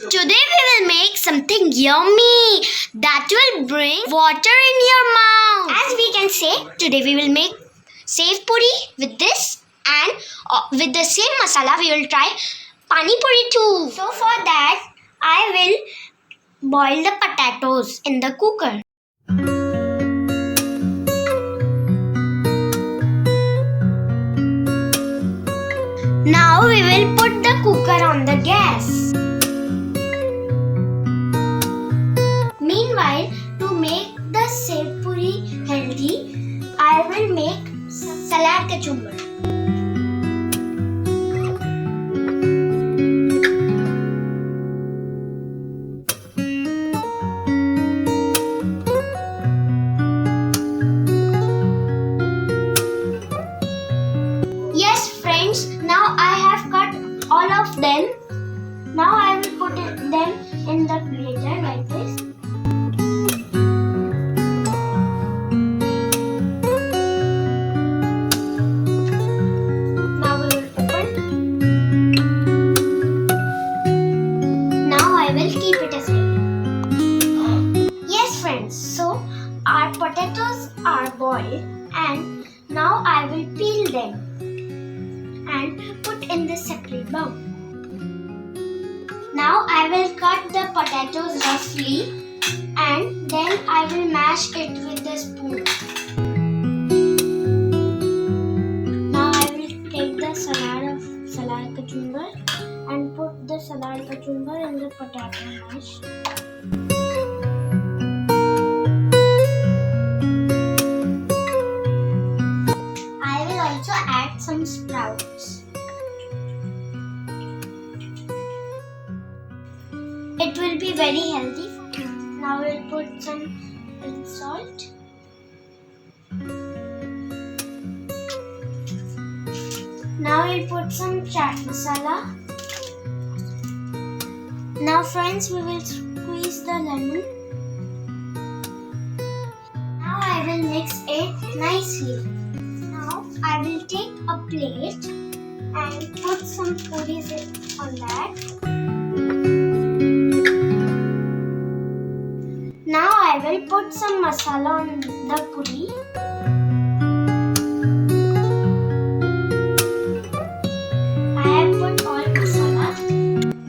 Today we will make something yummy that will bring water in your mouth. As we can say, today we will make safe puri with this, and with the same masala we will try pani puri too. So for that I will boil the potatoes in the cooker. Now we will put the cooker on the gas. Meanwhile, to make the sev puri healthy, I will make salad kachumbar. Yes friends, now I have cut all of them. Now I will put them in the blender like this. Now we will open. Now I will keep it aside. Yes friends, so our potatoes are boiled and now I will peel them and put in the separate bowl. Now I will cut the potatoes roughly and then I will mash it with the spoon. Now I will take the salad kachumbar and put the salad kachumbar in the potato mash. I will also add some sprouts. It will be very healthy. Now we'll put some pink salt. Now we'll put some chaat masala. Now friends, we will squeeze the lemon. Now I will mix it nicely. Now I will take a plate and put some puris on that. Now I will put some masala on the puri. I have put all masala.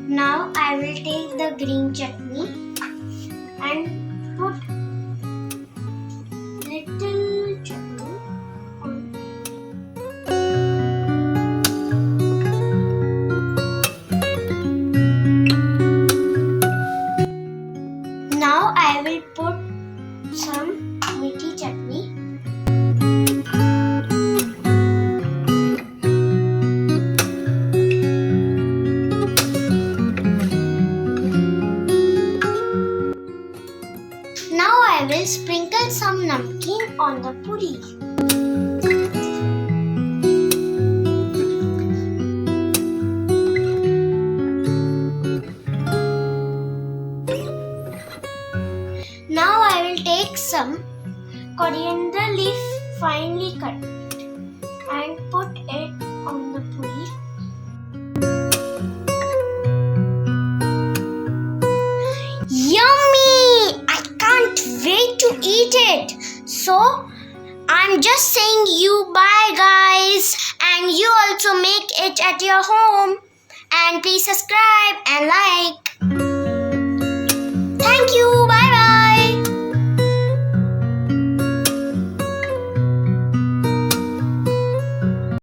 Now I will take the green chutney and put little chutney on. Now I will put some meaty chutney. Now I will sprinkle some namkeen on the puri. Now I will take some coriander leaf finely cut and put it on the puri. Yummy! I can't wait to eat it. So I'm just saying you bye guys, and you also make it at your home. And please subscribe and like.